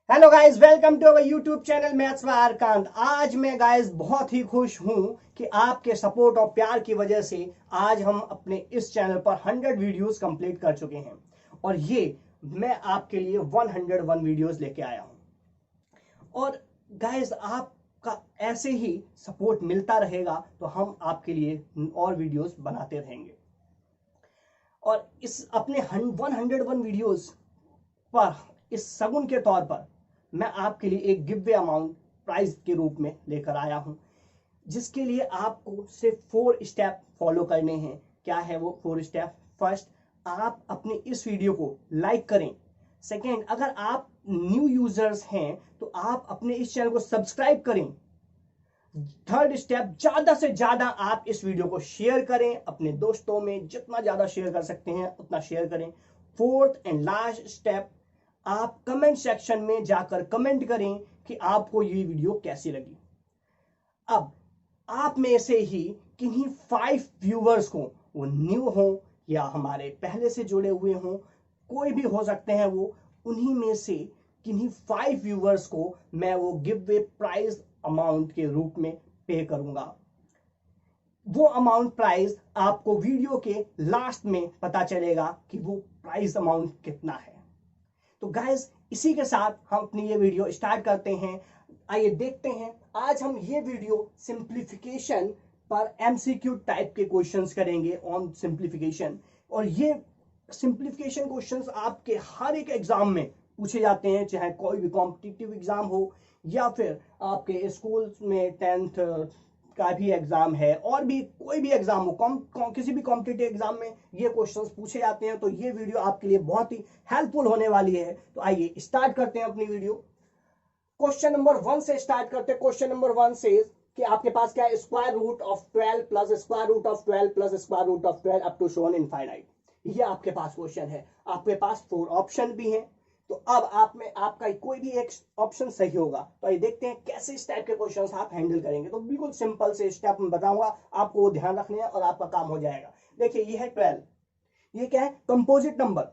Hello guys, welcome to our YouTube channel maths by Arkant. आज मैं guys बहुत ही खुश हूं कि आपके सपोर्ट और प्यार की वजह से आज हम अपने इस चैनल पर 100 वीडियोस कंप्लीट कर चुके हैं और ये मैं आपके लिए 101 वीडियोस लेके आया हूं। और गाइस, आपका ऐसे ही सपोर्ट मिलता रहेगा तो हम आपके लिए और वीडियोस बनाते रहेंगे। और इस अपने 101 वीडियोस पर इस सगुन के तौर पर मैं आपके लिए एक गिव वे अमाउंट प्राइज के रूप में लेकर आया हूं, जिसके लिए आपको सिर्फ 4 स्टेप फॉलो करने हैं। क्या है वो 4 स्टेप? फर्स्ट, आप अपने इस वीडियो को लाइक करें। सेकेंड, अगर आप न्यू यूजर्स हैं तो आप अपने इस चैनल को सब्सक्राइब करें। थर्ड स्टेप, ज्यादा से ज्यादा आप इस वीडियो को शेयर करें अपने दोस्तों में, जितना ज्यादा शेयर कर सकते हैं उतना शेयर करें। फोर्थ एंड लास्ट स्टेप, आप कमेंट सेक्शन में जाकर कमेंट करें कि आपको ये वीडियो कैसी लगी। अब आप में से ही किन्हीं 5 व्यूवर्स को, वो न्यू हो या हमारे पहले से जुड़े हुए हों, कोई भी हो सकते हैं, वो उन्हीं में से किन्हीं 5 व्यूवर्स को मैं वो गिव वे प्राइज अमाउंट के रूप में पे करूंगा। वो अमाउंट प्राइस आपको वीडियो के लास्ट में पता चलेगा कि वो प्राइस अमाउंट कितना है। तो गाइस, इसी के साथ हम अपनी ये वीडियो स्टार्ट करते हैं। आइए देखते हैं। आज हम ये वीडियो सिंप्लीफिकेशन पर एमसीक्यू टाइप के क्वेश्चंस करेंगे ऑन सिंप्लीफिकेशन। और ये सिंप्लीफिकेशन क्वेश्चंस आपके हर एक एग्जाम में पूछे जाते हैं, चाहे कोई भी कॉम्पिटिटिव एग्जाम हो या फिर आपके स्कूल में 10th का भी एग्जाम है, और भी कोई भी एग्जाम हो, किसी भी कॉम्पिटिटिव एग्जाम में ये क्वेश्चंस पूछे जाते हैं। तो ये वीडियो आपके लिए बहुत ही हेल्पफुल होने वाली है। तो आइए स्टार्ट करते हैं अपनी वीडियो। क्वेश्चन नंबर 1 से स्टार्ट करते हैं। क्वेश्चन नंबर 1 से कि आपके पास क्या है, square root of 12 plus square root of 12 plus square root of 12 up to shown infinite. ये आपके पास क्वेश्चन है। आपके पास 4 ऑप्शन भी हैं। तो अब आप में आपका कोई भी एक ऑप्शन सही होगा। तो आइए देखते हैं कैसे इस टाइप के क्वेश्चंस आप हैंडल करेंगे। तो बिल्कुल सिंपल से स्टेप में बताऊंगा, आपको वो ध्यान रखने हैं और आपका काम हो जाएगा। देखिए, ये है 12। ये क्या है? Composite number.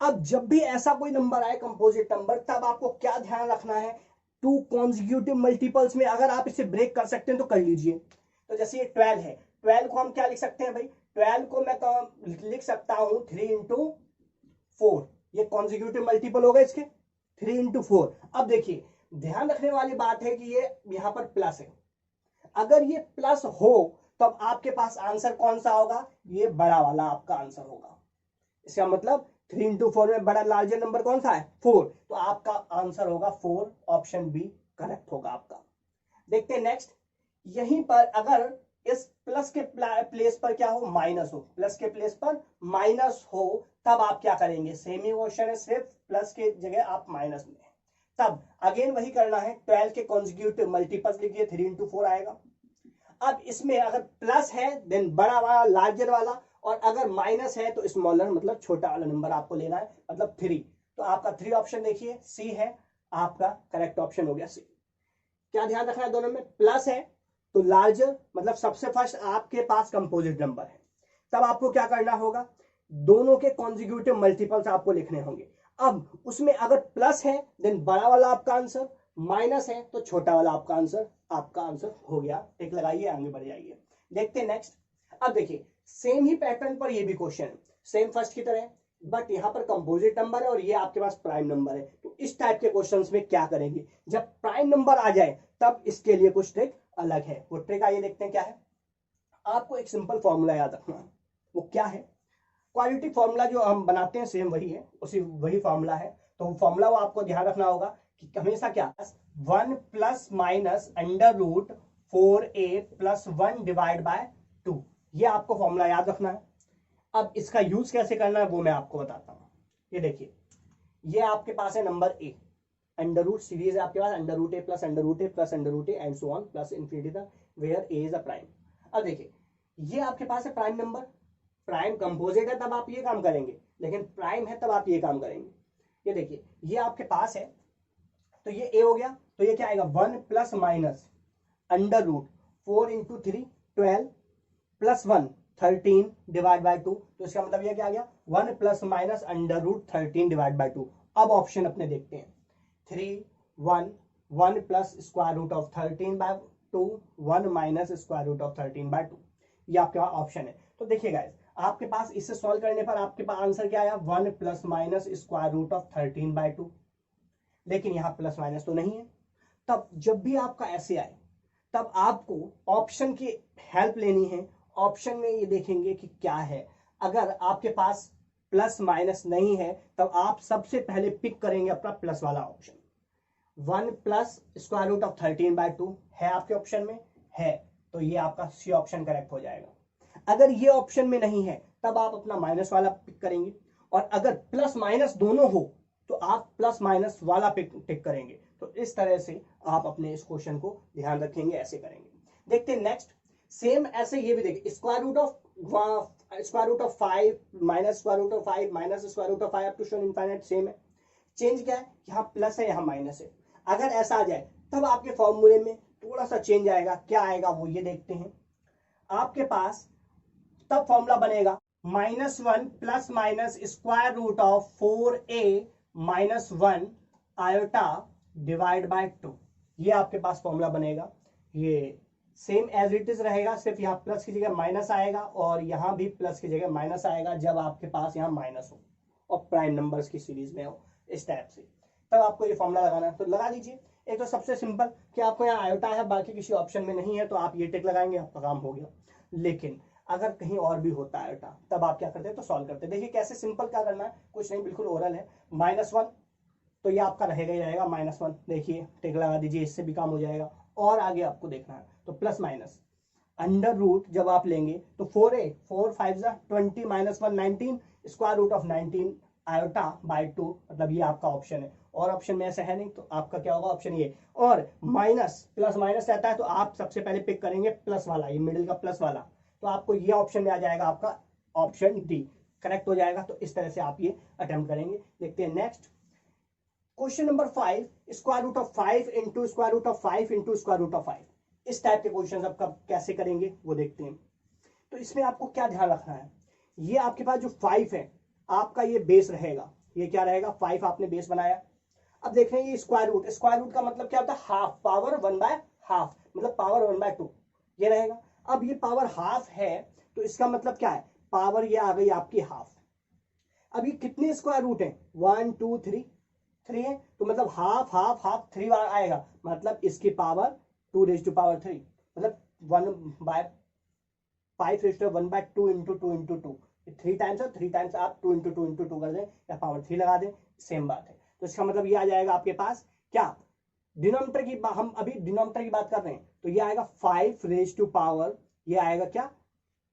अब जब भी ऐसा कोई नंबर आए कंपोजिट नंबर, तब आपको क्या ध्यान रखना है? 2 कॉन्जिक्यूटिव मल्टीपल्स में अगर आप इसे ब्रेक कर सकते हैं तो कर लीजिए। तो जैसे ये 12 है, 12 को हम क्या लिख सकते हैं भाई? 12 को मैं लिख सकता हूं 3 इंटू 4। ये कॉन्जिक्यूटिव मल्टीपल हो गए इसके, 3 इंटू 4। अब देखिए, ध्यान रखने वाली बात है कि ये यहां पर प्लस है। अगर ये प्लस हो तब आपके पास आंसर कौन सा होगा? ये बड़ा वाला आपका आंसर होगा। इसका मतलब 3 इंटू 4 में बड़ा लार्जर नंबर कौन सा है? 4। तो आपका आंसर होगा 4। ऑप्शन बी करेक्ट होगा आपका। देखते हैं नेक्स्ट। यहीं पर अगर इस प्लस के प्लेस पर क्या हो? माइनस हो। प्लस के प्लेस पर माइनस हो, तब आप क्या करेंगे? सेम ही क्वेश्चन है, सिर्फ प्लस के जगह आप माइनस में। तब अगेन वही करना है, 12 के कॉन्जिक्यूटिव मल्टीपल्स लिखिए, 3 इंटू 4 आएगा। अब इसमें अगर प्लस है देन बड़ा वाला, लार्जर वाला, और अगर माइनस है तो स्मॉलर, मतलब छोटा वाला नंबर आपको लेना है, मतलब 3। तो आपका 3 ऑप्शन देखिए, सी है आपका करेक्ट ऑप्शन हो गया, सी। क्या ध्यान रखना है? दोनों में प्लस है तो लार्जर, मतलब सबसे फर्स्ट आपके पास कंपोजिट नंबर है। तब आपको क्या करना होगा? दोनों के कॉन्जिक्यूटिव मल्टीपल्स आपको लिखने होंगे। अब उसमें अगर प्लस है देन बड़ा वाला आपका आंसर, माइनस है तो छोटा वाला आपका आंसर। आपका आंसर हो गया। टिक लगाइए, आगे बढ़ जाइए। देखते हैं नेक्स्ट। अब देखिए, सेम ही पैटर्न पर ये भी क्वेश्चन है, सेम फर्स्ट की तरह, बट यहां पर कंपोजिट नंबर है और ये आपके पास प्राइम नंबर है। तो इस टाइप के क्वेश्चंस में क्या करेंगे? जब प्राइम नंबर आ जाए तब इसके लिए कुछ ट्रिक अलग है। वो ट्रिक आइए देखते हैं क्या है। आपको एक सिंपल फॉर्मूला याद रखना है। वो क्या है? क्वाड्रेटिक फॉर्मूला जो हम बनाते हैं सेम वही है, उसी वही फॉर्मूला है। तो फॉर्मूला वो आपको ध्यान रखना होगा कि हमेशा क्या, 1 plus minus under root 4a plus 1 divide by 2। ये आपको फॉर्मूला याद रखना है। अब इसका यूज कैसे करना है वो मैं आपको बताता हूं। ये देखिए, ये आपके पास है number a, under root series है आपके पास, under root A plus under root A plus under root A and so on plus infinity तक, where A is a prime. अब देखिए, ये आपके पास है प्राइम नंबर। प्राइम कंपोजिट है तब आप ये काम करेंगे, लेकिन प्राइम है तब आप ये काम करेंगे। ये देखिए, ये आपके पास है तो ये ए हो गया। तो ये क्या आएगा? 1 plus minus under root 4 into 3 12 plus 1 13 divide by 2। तो इसका मतलब ये क्या आ गया? 1 plus minus under root 13 divide by 2। अब ऑप्शन अपने देखते हैं। 3 1 1 plus square root of 13/2 1 minus square root of 13/2। ये आपके पास ऑप्शन है। तो देखिए गाइस, आपके पास इसे सॉल्व करने पर आपके पास आंसर क्या आया, 1 plus minus square root of 13/2। लेकिन यहाँ प्लस माइनस तो नहीं है। तब जब भी आपका ऐसे आए तब आपको ऑप्शन की हेल्प लेनी है। ऑप्शन में ये देखेंगे कि क्या है। अगर आपके पास प्लस माइनस नहीं है तब आप सबसे पहले पिक करेंगे अपना प्लस वाला option. 1 plus square root of 13/2 है आपके ऑप्शन में, है, तो ये आपका सी ऑप्शन करेक्ट हो जाएगा। अगर ये ऑप्शन में नहीं है तब आप अपना माइनस वाला पिक करेंगे, और अगर प्लस माइनस दोनों हो तो आप प्लस माइनस वाला पिक करेंगे। तो इस तरह से आप अपने इस क्वेश्चन को ध्यान रखेंगे, ऐसे करेंगे। देखते हैं नेक्स्ट। सेम ऐसे ये भी देखिए, square root of 5 minus square root of 5 minus square root of 5 up to shown infinite same है। चेंज क्या है, यहाँ प्लस है यहाँ माइनस है। अगर ऐसा आ जाए तब आपके फॉर्मूले में थोड़ा सा चेंज आएगा। क्या आएगा वो ये देखते हैं। आपके पास तब फॉर्मूला बनेगा -1 plus minus square root of 4a minus 1 iota divide by 2। ये आपके पास फॉर्मूला बनेगा। ये सेम एज इट इज रहेगा, सिर्फ यहाँ प्लस की जगह माइनस आएगा और यहाँ भी प्लस की जगह माइनस आएगा जब आपके पास यहाँ माइनस हो और प्राइम नंबर्स की सीरीज में हो इस टाइप से। तब आपको ये फॉर्मूला लगाना है, तो लगा दीजिए। एक तो सबसे सिंपल कि आपको यहाँ आयोटा है, बाकी किसी ऑप्शन में नहीं है, तो आप ये टिक लगाएंगे, आपका काम हो गया। लेकिन अगर कहीं और भी होता है आयोटा तब आप क्या करते हैं, तो सॉल्व करते हैं। देखिए कैसे सिंपल क्या करना है, कुछ नहीं, बिल्कुल ओरल है। -1 तो ये आपका रहेगा ही रहेगा -1। देखिए टिक लगा दीजिए, इससे भी काम हो जाएगा। और आगे आपको देखना है तो प्लस माइनस अंडर रूट जब आप लेंगे तो 4a 4 5 20 -1 19 square root of 19 iota by 2, मतलब ये आपका ऑप्शन है। और ऑप्शन में ऐसा है नहीं, तो आपका क्या होगा, ऑप्शन ये। और माइनस प्लस माइनस रहता है तो आप सबसे पहले पिक करेंगे प्लस वाला, ये मिडिल का प्लस वाला, तो आपको ये ऑप्शन में आ जाएगा, आपका ऑप्शन डी करेक्ट हो जाएगा। तो इस तरह से आप ये अटेम्प्ट करेंगे। देखते हैं next question number 5, square root of 5 into square root of 5 into square root of 5। इस टाइप के क्वेश्चन आप कब कैसे करेंगे वो देखते हैं। तो इसमें आपको क्या ध्यान रखना है, ये आपके पास जो 5 है आपका ये बेस रहेगा। ये क्या रहेगा, 5 आपने बेस बनाया। अब देख रहे हैं ये स्क्वायर रूट का मतलब क्या होता है, हाफ, पावर 1/2, मतलब पावर 1/2 ये रहेगा। अब ये पावर हाफ है तो इसका मतलब क्या है, पावर ये आ गई आपकी हाफ। अब ये कितने स्क्वायर रूट है, 1 2 3 है, तो मतलब हाफ हाफ हाफ 3 बार आएगा, मतलब इसकी पावर 2⁻3, मतलब 1/5 इंटू 2 इंटू 2, 3 टाइम्स है, 3 टाइम्स आप 2 इंटू 2 इंटू 2 कर दें या पावर 3 लगा दें, सेम बात है। तो इसका मतलब ये आ जाएगा आपके पास क्या, डिनोमिनेटर की हम अभी डिनोमिनेटर की बात कर रहे हैं, तो ये आएगा 5 ये आएगा क्या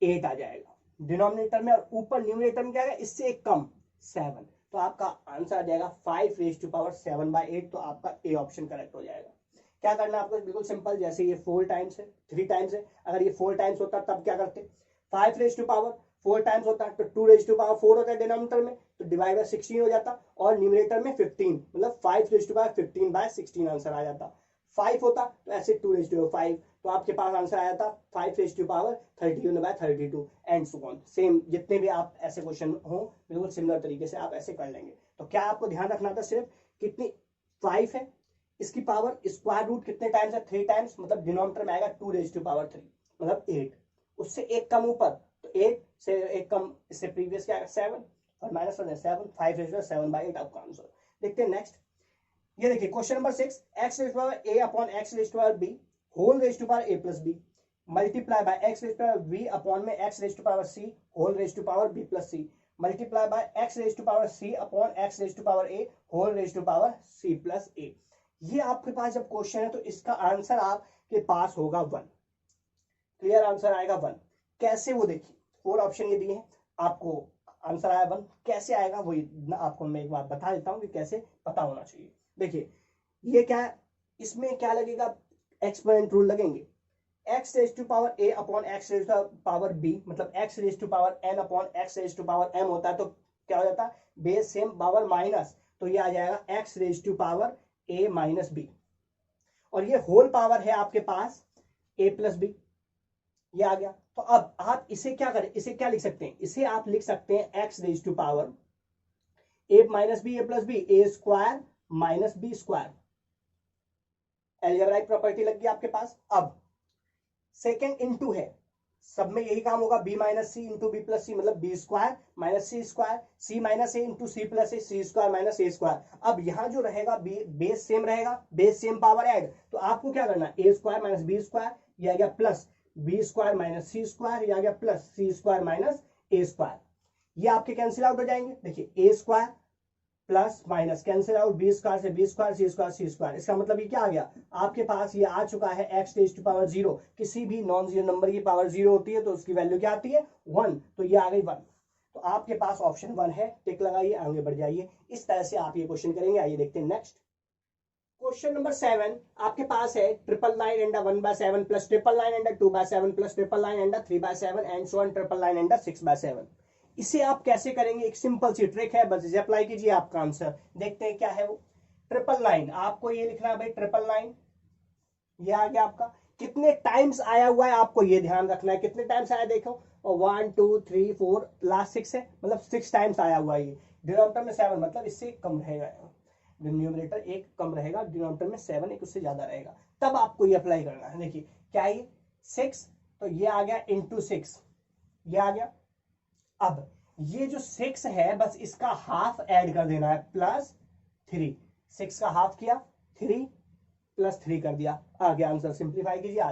8 आ जाएगा डिनोमिनेटर में, और ऊपर न्यूमरेटर में क्या आएगा, इससे एक कम 7। तो आपका आंसर आ जाएगा 5⁷ तो आपका ए ऑप्शन करेक्ट हो जाएगा। क्या करना है आपको, बिल्कुल सिंपल, जैसे ये 4 टाइम्स है 3 टाइम्स है, अगर ये 4 टाइम्स होता तब क्या करते, 5⁴ टाइम्स होता है तो 2⁴ होता है डिनोमिनेटर में, तो डिवाइड बाय 16 हो जाता, और न्यूमरेटर में 15, मतलब 5⁵15/16 आंसर आ जाता। 5 होता तो ऐसे 2⁵5, तो आपके पास आंसर आया था 5⁵31/32 एंड सो ऑन। सेम जितने भी आप ऐसे क्वेश्चन हो बिल्कुल सिमिलर तरीके से आप ऐसे कर लेंगे। तो क्या आपको ध्यान रखना था, सिर्फ कितनी 5 है, इसकी पावर स्क्वायर रूट कितने टाइम्स है, 3 टाइम्स, मतलब डिनोमिनेटर में आएगा 2⁵3 मतलब 8, उससे एक कम ऊपर, तो 8 से एक कम इससे प्रीवियस क्या आएगा 7, और माइनस 7 5⁵7/8 आपका आंसर। देखते हैं नेक्स्ट। ये देखिए question number 6, x⁴a upon x⁴b whole raise to power a plus b multiply by x⁴v upon में x⁻c whole raise to power b plus c multiply by x⁻c upon x⁻a whole raise to power c plus a। ये आपके पास जब question है तो इसका answer आपके पास होगा 1, clear answer आएगा 1। कैसे वो देखिए 4 ऑप्शन ये दिए हैं, आपको आंसर आया 1, कैसे आएगा वो आपको मैं एक बार बता देता हूं कि कैसे पता होना चाहिए। देखिए ये क्या है, इसमें क्या लगेगा, एक्सपोनेंट रूल लगेंगे, x⁻a अपॉन x⁻b मतलब x⁻n अपॉन x⁻m होता है, तो क्या हो जाता है बेस सेम पावर माइनस, तो ये आ जाएगा x⁻a माइनस b, और ये होल पावर है आपके पास a प्लस b, ये आ गया। तो अब आप इसे क्या करें, इसे क्या लिख सकते हैं, इसे आप लिख सकते हैं x⁻a minus b a plus b a square minus B square. Algebraic property लग गई आपके पास। अब सेकेंड इनटू है, सब में यही काम होगा, बी माइनस सी इंटू बी प्लस सी, मतलब बी स्क्वायर माइनस सी स्क्वायर, सी माइनस ए इंटू सी प्लस ए, सी स्क्वायर माइनस ए स्क्वायर। अब यहां जो रहेगा बेस सेम रहेगा, बेस सेम पावर ऐड, तो आपको क्या करना है, ए स्क्वायर माइनस बी स्क्वायर, ये आ गया प्लस बी स्क्वायर माइनस सी स्क्वायर, ये आ गया प्लस सी स्क्वायर माइनस ए स्क्वायर। ये आपके कैंसिल आउट हो जाएंगे। देखिए A square plus minus cancel out, B square से B square, C square C square. इसका मतलब ये क्या आ गया, आपके पास ये आ चुका है x test to power zero. किसी भी नॉन जीरो नंबर की पावर जीरो होती है तो उसकी वैल्यू क्या आती है, 1, तो ये आ गई 1। तो आपके पास ऑप्शन 1 है, टिक लगाइए, आगे बढ़ जाइए। इस तरह से आप ये क्वेश्चन करेंगे। आइए देखते हैं नेक्स्ट क्वेश्चन नंबर 7। आपके पास है 999 and 1/7 plus 999 and 2/7 plus 999 and 3/7 and so on 999 and 6/7। इसे आप कैसे करेंगे, एक सिंपल सी ट्रिक है, बस इसे अप्लाई कीजिए, आपका आंसर देखते हैं क्या है वो। 999 आपको ये लिखना है भाई, 999 ये आ गया आपका। कितने टाइम्स आया हुआ है आपको ये ध्यान रखना है, कितने टाइम्स आया देखो, और 1 2 3 4 लास्ट 6 है, मतलब 6 टाइम्स आया हुआ है। ये डिनोमिनेटर में 7, मतलब इससे कम रहेगा, न्यूमरेटर एक कम रहेगा, डिनोमिनेटर में 7 एक उससे ज्यादा रहेगा, तब आपको ये अप्लाई करना है। देखिए क्या ये 6, तो ये आ गया इंटू 6, ये आ गया। अब ये जो 6 है बस इसका हाफ ऐड कर देना है, प्लस 3, 6 का हाफ किया 3 प्लस 3 कर दिया, आ गया आंसर। सिंप्लीफाई कीजिए, आ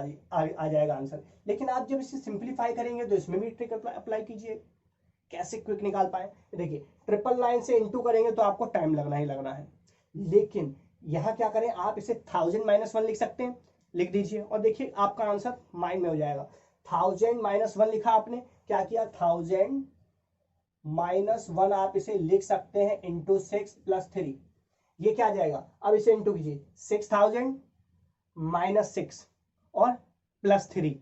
जाएगा आंसर। लेकिन आप जब इसे सिंप्लीफाई करेंगे तो इसमें भी ट्रिक अप्लाई कीजिए, कैसे क्विक निकाल पाए। देखिए 999 से इंटू करेंगे तो आपको टाइम लगना ही लगना है, लेकिन यहां क्या करें, आप इसे 1000-1 लिख सकते हैं, लिख दीजिए और देखिए आपका आंसर माइंड में हो जाएगा। 1000-1 लिखा आपने, क्या किया, 1000-1 आप इसे लिख सकते हैं इंटू 6 प्लस 3, ये क्या आ जाएगा, अब इसे इंटू कीजिए, 6000-6 और प्लस 3,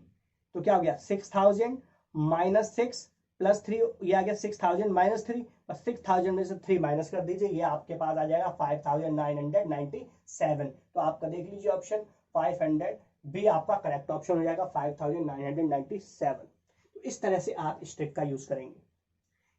तो क्या हो गया, 6000-6 प्लस 3, ये आ गया 6000-3, और 6000 में से 3 माइनस कर दीजिए, ये आपके पास आ जाएगा 5997। तो आपका देख लीजिए ऑप्शन 500 भी आपका करेक्ट ऑप्शन हो जाएगा, 5997। तो इस तरह से आप इस ट्रिक का यूज करेंगे।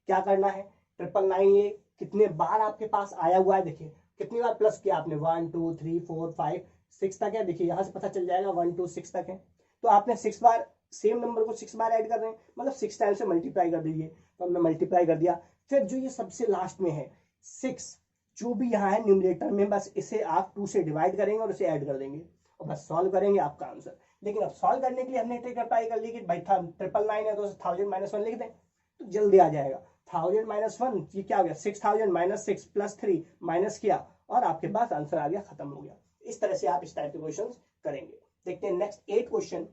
क्या करना है, 999 ये कितने बार आपके पास आया हुआ है, देखिए कितनी बार प्लस किया आपने, 1 2 3 4 5 6 तक है। देखिए यहां से पता चल जाएगा 1 2 6 तक है, तो आपने 6 बार सेम नंबर को 6 बार ऐड कर रहे हैं, मतलब 6 टाइम से मल्टीप्लाई कर दीजिए। तो हमने मल्टीप्लाई कर दिया, फिर जो ये सबसे लास्ट में है 6, जो भी यहाँ है न्यूमरेटर में, बस इसे आप 2 से डिवाइड करेंगे और इसे ऐड कर देंगे और बस सॉल्व करेंगे, आपका आंसर। लेकिन अब सॉल्व करने के लिए हमने ट्रिक अप्लाई कर ली कि भाई 999 है तो 1000-1 लिख दें, तो जल्दी आ जाएगा। 1000-1 ये क्या हो गया, 6000-6 प्लस 3 माइनस किया और आपके पास आंसर आ गया, खत्म हो गया। इस तरह से आप इस टाइप के क्वेश्चन करेंगे। देखते हैं next 8 question.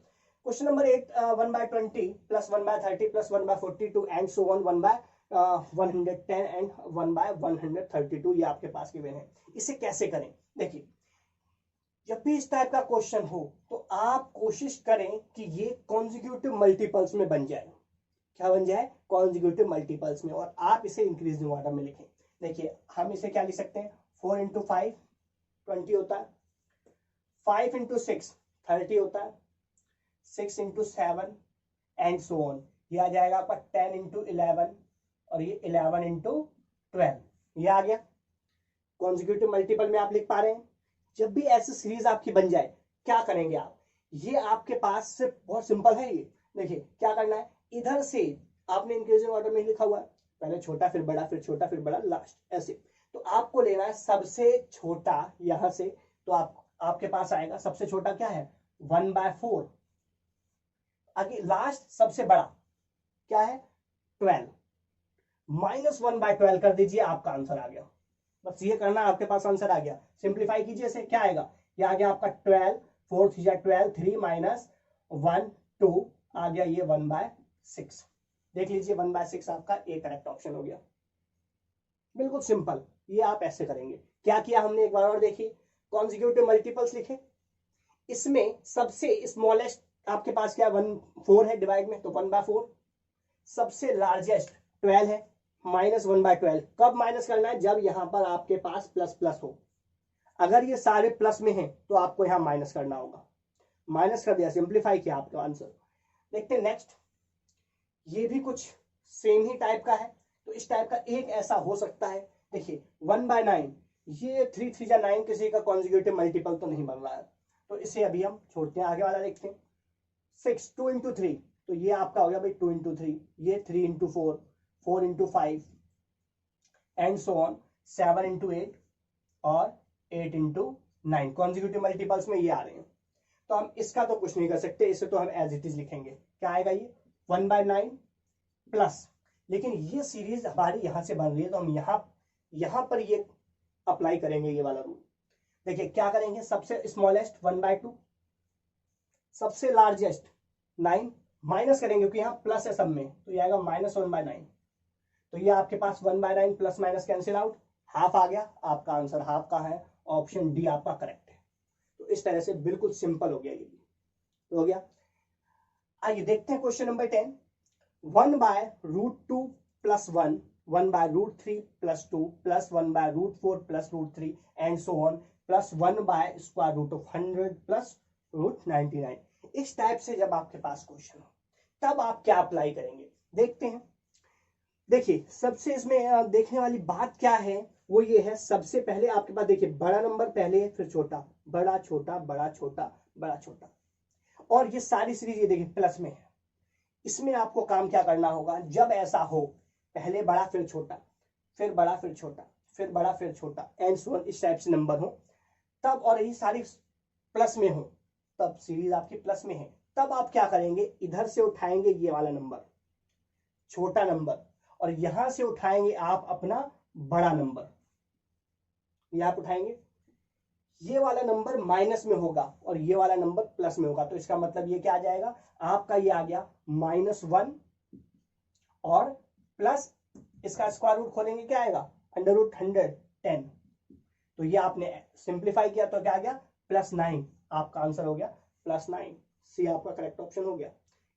Question number 8, 1/20 plus 1/30 plus 1/42 and so on 1/110 and 1/132 ये आपके पास गिवन है। इसे कैसे करें, देखिए जब भी इस टाइप का क्वेश्चन हो तो आप कोशिश करें कि ये कॉन्जिक्यूटिव मल्टीपल्स में बन जाए। क्या बन जाए, कॉन्जिक्यूटिव मल्टीपल्स में, और आप इसे इंक्रीजिंग ऑर्डर में लिखें। देखिए हम इसे क्या लिख सकते हैं, 4 × 5 20 होता है, 5 × 6 30 होता है, 6 × 7 एंड सो ऑन, ये आ जाएगा आपका 10 × 11 और ये 11 × 12, ये आ गया। कॉन्जिक्यूटिव मल्टीपल में आप लिख पा रहे हैं। जब भी ऐसी सीरीज आपकी बन जाए क्या करेंगे आप, ये आपके पास से बहुत सिंपल है। ये देखिए क्या करना है, इधर से आपने इंक्रीजिंग ऑर्डर में लिखा हुआ है, पहले छोटा फिर बड़ा फिर छोटा फिर बड़ा लास्ट ऐसे, तो आपको लेना है सबसे छोटा यहां से, तो आपके पास आएगा सबसे छोटा क्या है 1/4, आगे लास्ट सबसे बड़ा क्या है 12, -1/12 कर दीजिए, आपका आंसर आ गया। बस ये करना, आपके पास आंसर आ गया। सिंप्लीफाई कीजिए इसे, क्या आएगा, ये आ गया आपका 12, 4 3 12, 3 -1 2 आ गया ये 1/6। देख लीजिए 1/6 आपका ए करेक्ट ऑप्शन हो गया। बिल्कुल सिंपल, ये आप ऐसे करेंगे। क्या किया हमने, एक बार और देखिए, कॉन्जिक्यूटिव मल्टीपल्स लिखे, इसमें सबसे स्मॉलेस्ट आपके पास क्या 4 है डिवाइड में, तो 1/4, सबसे लार्जेस्ट 12 है, -1/12। कब माइनस करना है, जब यहां पर आपके पास प्लस प्लस हो। अगर ये सारे प्लस में हैं तो आपको यहां माइनस करना होगा, माइनस कर दिया, सिंप्लीफाई किया, आपका आंसर। देखते हैं नेक्स्ट, ये भी कुछ सेम ही टाइप का है। तो इस टाइप का एक ऐसा हो सकता है, देखिए 1/9, ये 3 3 या 9 किसी का कॉन्जिक्यूटिव मल्टीपल तो नहीं बन रहा है, तो इसे अभी हम छोड़ते हैं। आगे वाला देखते हैं। 6 2 इंटू 3, तो ये आपका हो गया भाई 2 इंटू 3, ये 3 into 4, 4 into 5 and so on, 7 into 8 और 8 इंटू 9। कॉन्जिक्यूटिव मल्टीपल्स में ये आ रहे हैं, तो हम इसका तो कुछ नहीं कर सकते, इसे तो हम एज इट इज लिखेंगे। क्या आएगा ये 1/9 प्लस, लेकिन ये सीरीज हमारी यहां से बन रही है तो हम यहां पर ये अप्लाई करेंगे ये वाला रूल। देखिए क्या करेंगे, सबसे स्मॉलेस्ट 1/2, सबसे लार्जेस्ट 9, माइनस करेंगे क्योंकि यहाँ प्लस है सब में, तो ये आएगा -1/9। तो ये आपके पास 1/9 plus minus cancel out, half आ गया। आपका आंसर हाफ का है, ऑप्शन डी आपका करेक्ट है। तो इस तरह से बिल्कुल सिंपल हो गया, ये भी हो गया। आइए देखते हैं question number 10। 1/√2 plus 1, 1/√3 plus 2 plus 1/√4 plus √3 and so on, plus 1/√100 plus √99। इस टाइप से जब आपके पास क्वेश्चन हो तब आप क्या अप्लाई करेंगे, देखते हैं। देखिए सबसे इसमें देखने वाली बात क्या है, वो ये है, सबसे पहले आपके पास देखिए बड़ा नंबर पहले है, फिर छोटा, बड़ा छोटा बड़ा छोटा बड़ा छोटा, और ये सारी सीरीज ये देखिए प्लस में है। इसमें आपको काम क्या करना होगा, जब ऐसा हो पहले बड़ा फिर छोटा, फिर बड़ा फिर छोटा, फिर बड़ा फिर छोटा एंड सो ऑन, इस टाइप से नंबर हो तब, और यही सारी प्लस में हो तब, सीरीज आपकी प्लस में है तब आप क्या करेंगे, इधर से उठाएंगे ये वाला नंबर छोटा नंबर, और यहां से उठाएंगे आप अपना बड़ा नंबर। ये आप उठाएंगे, ये वाला नंबर माइनस में होगा और ये वाला नंबर प्लस में होगा, तो इसका मतलब ये क्या आ जाएगा आपका, ये आ गया -1 और प्लस इसका स्क्वायर रूट खोलेंगे क्या आएगा, √110। तो ये आपने सिंप्लीफाई किया तो क्या आ गया +9, आपका आंसर हो गया +9। सी आपका करेक्ट ऑप्शन हो गया।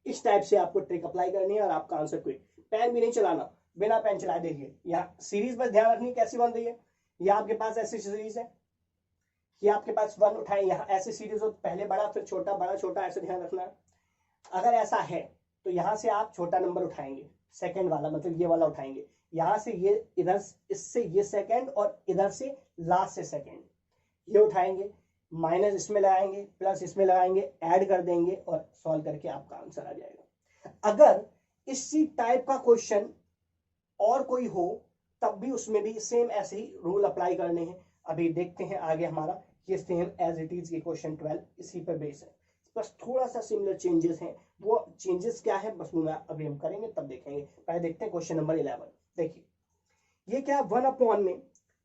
इस टाइप से आपको ट्रिक अप्लाई करनी है और आपका आंसर क्विक। पेन भी नहीं चलाना, बिना पेन चलाए देखिए यहाँ सीरीज बस ध्यान रखनी कैसी बन रही है। ये आपके पास ऐसी सीरीज है, ये आपके पास 1 उठाए, यहाँ ऐसी सीरीज हो पहले बड़ा फिर छोटा बड़ा छोटा, ऐसे ध्यान रखना है। अगर ऐसा है तो यहाँ से आप छोटा नंबर उठाएंगे, सेकंड वाला मतलब ये वाला उठाएंगे, यहाँ से ये इधर इससे ये सेकंड और इधर से लास्ट से सेकंड ये उठाएंगे, माइनस इसमें लगाएंगे प्लस इसमें लगाएंगे, ऐड कर देंगे और सॉल्व करके आपका आंसर आ जाएगा। अगर इसी टाइप का क्वेश्चन और कोई हो तब भी उसमें भी सेम ऐसे ही रूल अप्लाई करने हैं। अभी देखते हैं आगे हमारा, ये सेम एज इट इज ये क्वेश्चन 12 इसी पर बेस है, बस थोड़ा सा सिमिलर चेंजेस हैं। वो चेंजेस क्या है बस वो अभी हम करेंगे तब देखेंगे। पहले देखते हैं क्वेश्चन नंबर 11। देखिए ये क्या, 1 में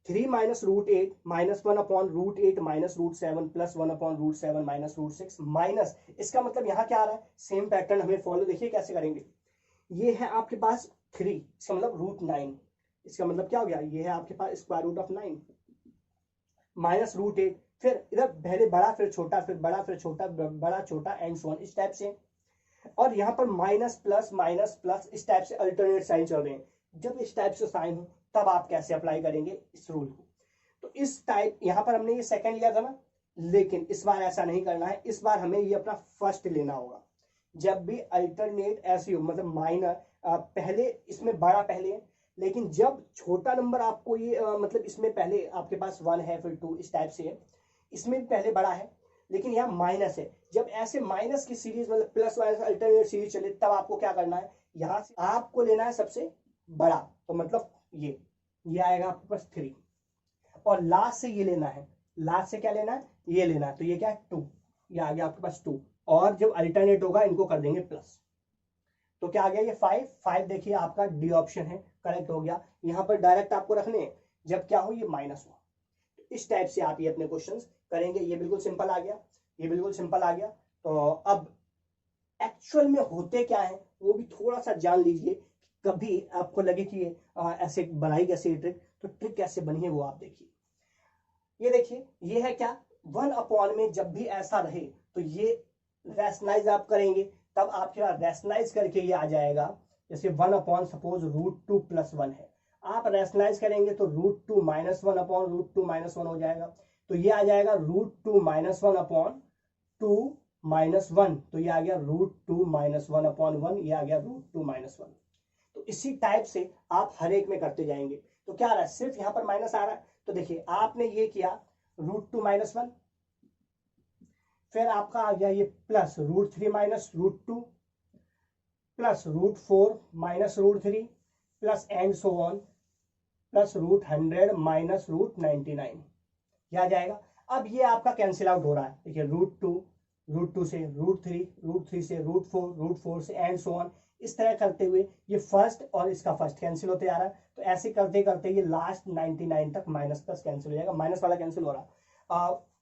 3 minus √8 minus 1/√8 minus √7 plus 1/√7 minus √6 minus, इसका मतलब यहाँ क्या आ रहा है, सेम पैटर्न हमें फॉलो, देखिए कैसे करेंगे। ये है आपके पास 3, इसका मतलब √9, इसका मतलब क्या हो गया, ये है आपके पास स्क्वायर रूट ऑफ 9 माइनस √8, फिर इधर पहले बड़ा फिर छोटा फिर बड़ा फिर छोटा बड़ा छोटा एंड सो ऑन, इस टाइप से। और यहाँ पर माइनस प्लस इस टाइप से अल्टरनेट साइन चल रहे हैं। जब इस टाइप से साइन हो तब आप कैसे अप्लाई करेंगे इस रूल को, तो इस टाइप यहाँ पर हमने ये सेकंड लिया था ना, लेकिन इस बार ऐसा नहीं करना है, इस बार हमें ये अपना फर्स्ट लेना होगा। जब भी अल्टरनेट ऐसी हो मतलब माइनर पहले इसमें बड़ा पहले है, लेकिन जब छोटा नंबर आपको ये मतलब इसमें पहले आपके पास 1 है फिर 2 इस टाइप से है, इसमें भी पहले बड़ा है लेकिन यहाँ माइनस है। जब ऐसे माइनस की सीरीज मतलब प्लस माइनस अल्टरनेट सीरीज चले तब आपको क्या करना है, यहाँ से आपको लेना है सबसे बड़ा, तो मतलब ये आएगा आपके पास 3 और लास्ट से ये लेना है, लास्ट से क्या लेना है ये लेना है, तो ये क्या है 2, ये आ गया आपके पास 2 और जब अल्टरनेट होगा इनको कर देंगे प्लस, तो क्या आ गया ये 5 देखिए आपका डी ऑप्शन है करेक्ट हो गया। यहाँ पर डायरेक्ट आपको रखने हैं जब क्या हो ये माइनस हो, तो इस टाइप से आप ये अपने क्वेश्चंस करेंगे। ये बिल्कुल सिंपल आ गया, ये बिल्कुल सिंपल आ गया। तो अब एक्चुअल में होते क्या है वो भी थोड़ा सा जान लीजिए, कभी आपको लगे कि ऐसे बनाई कैसे ट्रिक, तो ट्रिक कैसे बनी है वो आप देखिए। ये देखिए ये है क्या, 1 में जब भी ऐसा रहे तो ये रैशनलाइज आप करेंगे तब आपके पास रैशनलाइज करके ये आ जाएगा। जैसे 1 सपोज √2 + 1 है, आप रैशनलाइज करेंगे तो √2 - 1 √2 - 1 हो जाएगा, तो ये आ जाएगा √2 - 1/2 - 1, तो ये आ गया √2 - 1/1, ये आ गया √2 - 1। तो इसी टाइप से आप हर एक में करते जाएंगे। तो क्या आ रहा है, सिर्फ यहाँ पर माइनस आ रहा है। तो देखिए आपने ये किया √2 - 1, फिर आपका आ गया ये plus √3 - √2 plus √4 - √3 plus and so on plus √100 - √99, यह आ जाएगा। अब ये आपका कैंसिल आउट हो रहा है, देखिए √2 से √3 से √4 से एंड सो ऑन, इस तरह करते हुए ये फर्स्ट और इसका फर्स्ट कैंसिल होते जा रहा है। तो ऐसे करते करते ये लास्ट 99 तक माइनस प्लस कैंसिल हो जाएगा, माइनस वाला कैंसिल हो रहा है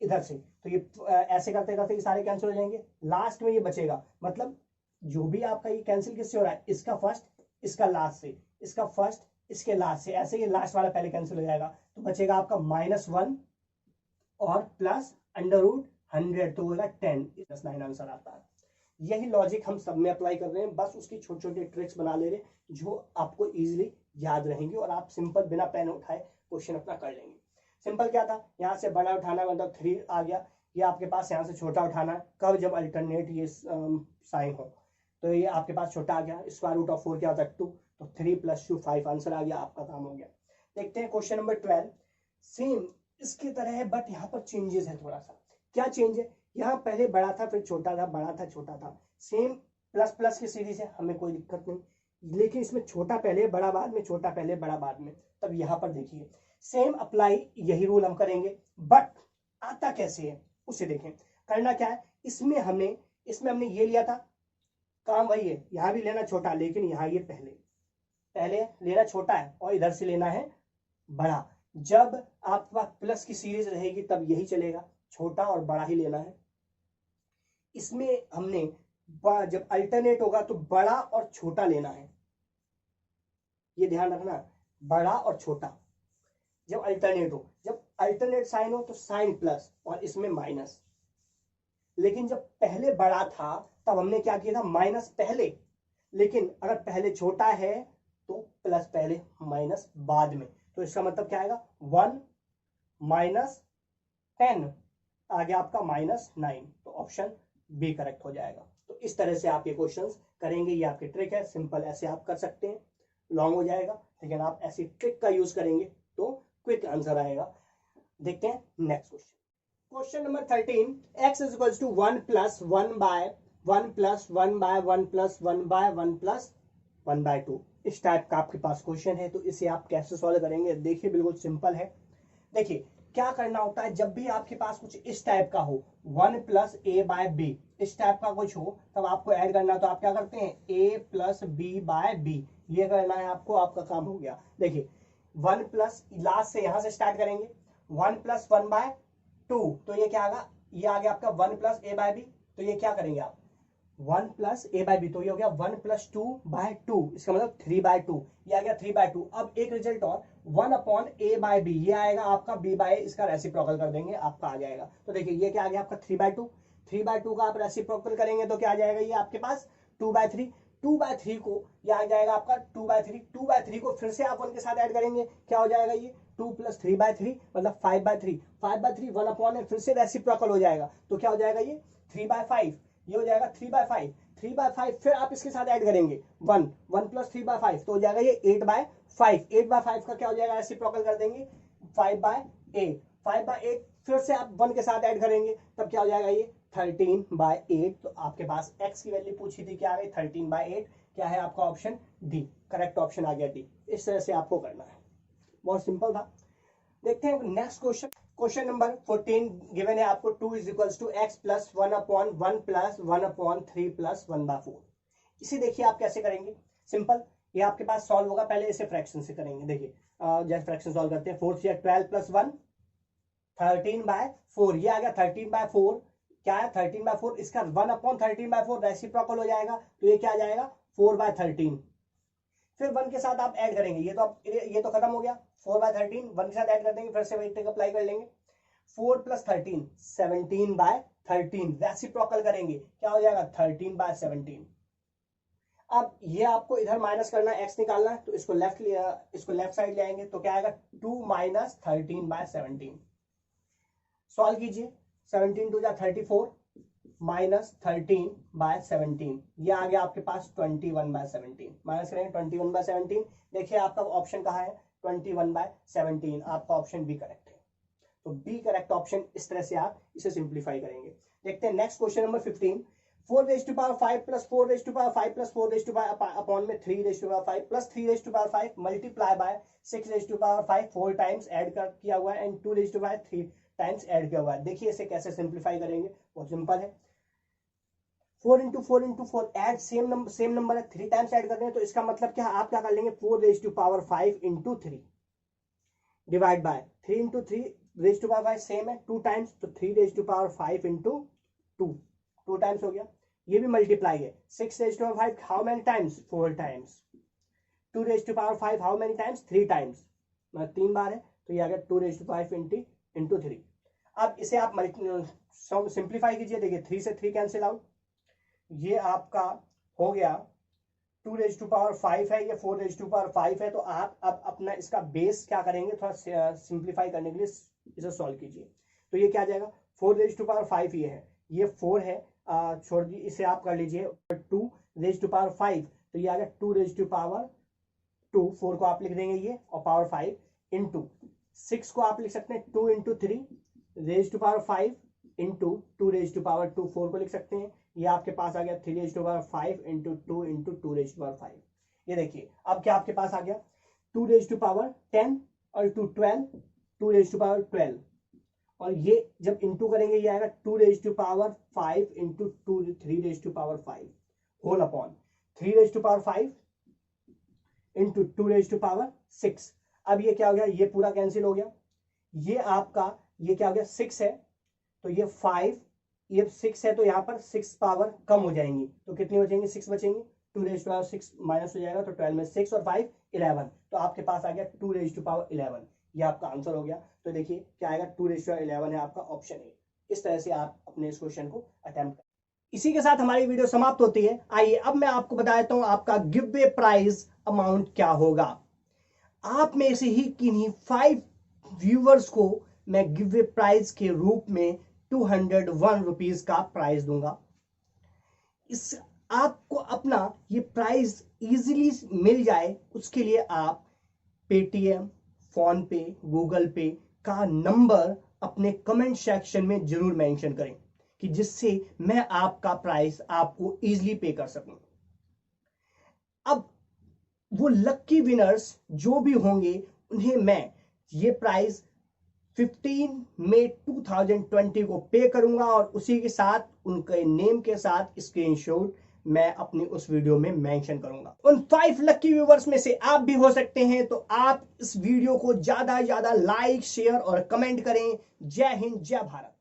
इधर से, तो ये ऐसे करते करते ये सारे कैंसिल हो जाएंगे। लास्ट में ये बचेगा, मतलब जो भी आपका ये कैंसिल किससे हो रहा है, इसका फर्स्ट इसका लास्ट से, इसका फर्स्ट इसके लास्ट से, ऐसे ये लास्ट वाला पहले कैंसिल हो जाएगा। तो बचेगा आपका -1 और प्लस √100, तो होगा 10, 9 आंसर आता है। यही लॉजिक हम सब में अप्लाई कर रहे हैं, बस उसकी छोटी छोटी ट्रिक्स बना ले रहे हैं जो आपको इजीली याद रहेंगी और आप सिंपल बिना पेन उठाए क्वेश्चन अपना कर लेंगे। सिंपल क्या था, यहाँ से बड़ा उठाना मतलब 3 आ गया, ये आपके पास यहाँ से छोटा उठाना है, कब, जब अल्टरनेट ये साइन हो। तो ये आपके पास छोटा आ गया, √4 क्या होता है 2, तो 3 + 2 5 आंसर आ गया, आपका काम हो गया। देखते हैं क्वेश्चन नंबर 12, सेम इसकी तरह है बट यहाँ पर चेंजेस है थोड़ा सा। क्या चेंज है, यहाँ पहले बड़ा था फिर छोटा था, बड़ा था छोटा था, सेम प्लस प्लस की सीरीज है, हमें कोई दिक्कत नहीं, लेकिन इसमें छोटा पहले बड़ा बाद में, छोटा पहले बड़ा बाद में। तब यहाँ पर देखिए सेम अप्लाई, यही रूल हम करेंगे, बट आता कैसे है उसे देखें। करना क्या है, इसमें हमने ये लिया था, काम वही है, यहाँ भी लेना छोटा, लेकिन यहाँ ये पहले लेना छोटा है और इधर से लेना है बड़ा। जब आपके पास प्लस की सीरीज रहेगी तब यही चलेगा, छोटा और बड़ा ही लेना है। इसमें हमने जब अल्टरनेट होगा तो बड़ा और छोटा लेना है, ये ध्यान रखना, बड़ा और छोटा जब अल्टरनेट साइन हो तो साइन प्लस और इसमें माइनस। लेकिन जब पहले बड़ा था तब हमने क्या किया था, माइनस पहले, लेकिन अगर पहले छोटा है तो प्लस पहले माइनस बाद में। तो इसका मतलब क्या आएगा, 1 - 10 आ गया आपका -9, तो ऑप्शन बी करेक्ट हो जाएगा। तो इस तरह से आप ये क्वेश्चंस करेंगे, ये आपकी ट्रिक है, सिंपल ऐसे आप कर सकते हैं, लॉन्ग हो जाएगा, लेकिन आप ऐसी ट्रिक का यूज करेंगे तो क्विक आंसर आएगा। देखते हैं next question. Question number 13, x = 1 + 1 / 1 + 1 / 1 + 1 / 1 + 1/2, इस टाइप का आपके पास क्वेश्चन है। तो इसे आप कैसे सॉल्व करेंगे, देखिए बिल्कुल सिंपल है। देखिए क्या करना होता है, जब भी आपके पास कुछ इस टाइप का हो, 1 + a/b, इस टाइप का कुछ हो, तब आपको ऐड करना, तो आप क्या करते हैं, a + b/b, ये करना है आपको, आपका काम हो गया। देखिए 1 प्लस, लास्ट से यहां से स्टार्ट करेंगे, 1 + 1/2, तो ये क्या आएगा, ये आ गया आपका 1 + a/b, तो ये क्या करेंगे आप, 1 + a/b, तो ये हो गया 1 + 2/2, इसका मतलब 3/2, ये आ गया 3/2। अब एक रिजल्ट और, 1/a/b, ये आएगा आपका b/a, इसका रेसिप्रोकल कर देंगे, आपका आ जाएगा। तो देखिए ये क्या आ गया आपका 3/2, 3/2 का आप रेसिप्रोकल करेंगे तो क्या आ जाएगा, ये आपके पास 2/3, 2/3 को ये आ जाएगा आपका 2/3, 2/3 को फिर से आप 1 के साथ ऐड करेंगे, क्या हो जाएगा, ये 2 + 3/3 मतलब 5/3, 5/3 1/, फिर से रेसिप्रोकल हो जाएगा, तो क्या हो जाएगा, ये 3/5, ये हो जाएगा 3/5, 3/5, फिर आप इसके साथ ऐड करेंगे 1 + 3/5, तो हो जाएगा ये 8/5, 8/5 का क्या हो जाएगा, रेसिप्रोकल कर देंगे 5/8, 5/8, फिर से आप 1 के साथ ऐड करेंगे, तब क्या हो जाएगा, ये 13/8। तो आपके पास x की वैल्यू पूछी थी, क्या आ गई 13/8, क्या है आपका ऑप्शन डी, करेक्ट ऑप्शन आ गया डी। इस तरह से आपको करना है, बहुत सिंपल था। देखते हैं next question. Question number 14 given है आपको, 2 = x + 1/1 + 1/3 + 1/4। इसे देखिए आप कैसे करेंगे, सिंपल, ये आपके पास सॉल्व होगा, पहले इसे फ्रैक्शन से करेंगे। देखिए जैसे फ्रैक्शन सॉल्व करते हैं, 4 × 12 + 1 13/4, ये आ गया 13/4, क्या है 13/4, इसका 1/13/4 रेसिप्रोकल हो जाएगा, तो ये क्या आ जाएगा 4/13, फिर 1 के साथ आप ऐड करेंगे, ये तो खत्म हो गया, 4/13, 1 के साथ ऐड कर देंगे, फिर से वही ट्रिक अप्लाई कर लेंगे, 4 + 13 17/13, रेसिप्रोकल करेंगे, क्या हो जाएगा 13/17। अब ये आपको इधर माइनस करना है, x निकालना है, तो इसको लेफ्ट साइड ले आएंगे, तो क्या आएगा 2 - 13/17, सॉल्व कीजिए, 17 × 2 = 34 -13/17, ये आ गया आपके पास 21/17, माइनस करेंगे 21/17। देखिए आपका ऑप्शन कहाँ है, 21/17। आपका ऑप्शन बी करेक्ट है। तो बी करेक्ट ऑप्शन। इस तरह से आप इसे सिंप्लीफाई करेंगे। देखते हैं next question number 15। 4⁵ plus 4⁵ plus 4⁵ upon में 3⁵ plus 3⁵ multiply by 6⁵ 4 times add किया हुआ है एंड 2⁵3 टाइम्स ऐड किया हुआ है। देखिए इसे कैसे सिंप्लीफाई करेंगे, बहुत सिंपल है। 4 into 4 into 4 add same number है, 3 टाइम्स ऐड कर रहे हैं, तो इसका मतलब क्या आप क्या कर लेंगे 4⁵5 into 3 divide by 3 into 3⁵5 same है 2 टाइम्स, तो 3⁵5 इंटू 2 टाइम्स हो गया। ये भी मल्टीप्लाई है। 6⁵5 how many times 4 times. 2⁵5 how many times 3 times, मतलब 3 बार है, तो ये आ गया 2⁵5 इंटू 3। अब इसे आप सिंप्लीफाई कीजिए। देखिए 3 से 3 कैंसिल आउट, ये आपका हो गया 2⁵5 है, ये 4⁵5 है। तो आप अब अपना इसका बेस क्या करेंगे, थोड़ा सिंप्लीफाई करने के लिए इसे सॉल्व कीजिए। तो ये क्या आ जाएगा 4⁵5 ये है, ये 4 है, छोड़ दी, इसे आप कर लीजिए 2⁵5, तो ये आ गया 2⁵2। 4 को आप लिख देंगे ये और पावर 5 इंटू 6 को आप लिख सकते हैं 2 इंटू 3⁵5 इंटू 2⁵2 4 को लिख सकते हैं। ये आपके पास आ गया 3⁵5 इंटू 2 इंटू 2⁵5। ये देखिए अब क्या आपके पास आ गया 2⁻10 और 12 2⁻12, और ये जब इंटू करेंगे ये आएगा 2⁵5 इंटू 3⁵5 होल अपॉन 3⁵5 इंटू 2⁻6। अब ये क्या हो गया, ये पूरा कैंसिल हो गया। ये आपका ये क्या हो गया 6 है, तो ये 5, ये 6 है, तो यहाँ पर 6 पावर कम हो जाएंगी, तो कितनी बचेंगी 6 बचेंगी। 2⁻6 माइनस हो जाएगा, तो 12 में 6 और 5 11, तो आपके पास आ गया 2⁻11। ये आपका आंसर हो गया। तो देखिए क्या आएगा 2⁻11 है आपका ऑप्शन ए। इस तरह से आप अपने इस क्वेश्चन को अटेम्प्ट करें। इसी के साथ हमारी वीडियो समाप्त होती है। आइए अब मैं आपको बता देता हूं आपका गिव वे प्राइज अमाउंट क्या होगा। आप में से ही किन्हीं 5 व्यूवर्स को मैं गिव वे प्राइज के रूप में 201 रुपीज का प्राइज दूंगा। इस आपको अपना ये प्राइज इजीली मिल जाए, उसके लिए आप पेटीएम, फोन पे, गूगल पे का नंबर अपने कमेंट सेक्शन में जरूर मेंशन करें, कि जिससे मैं आपका प्राइस आपको इजीली पे कर सकूं। अब वो लक्की विनर्स जो भी होंगे उन्हें मैं ये प्राइस 15 मई 2020 को पे करूंगा, और उसी के साथ उनके नेम के साथ स्क्रीनशॉट मैं अपनी उस वीडियो में मेंशन करूंगा। उन 5 लकी व्यूवर्स में से आप भी हो सकते हैं, तो आप इस वीडियो को ज्यादा लाइक, शेयर और कमेंट करें। जय हिंद, जय भारत।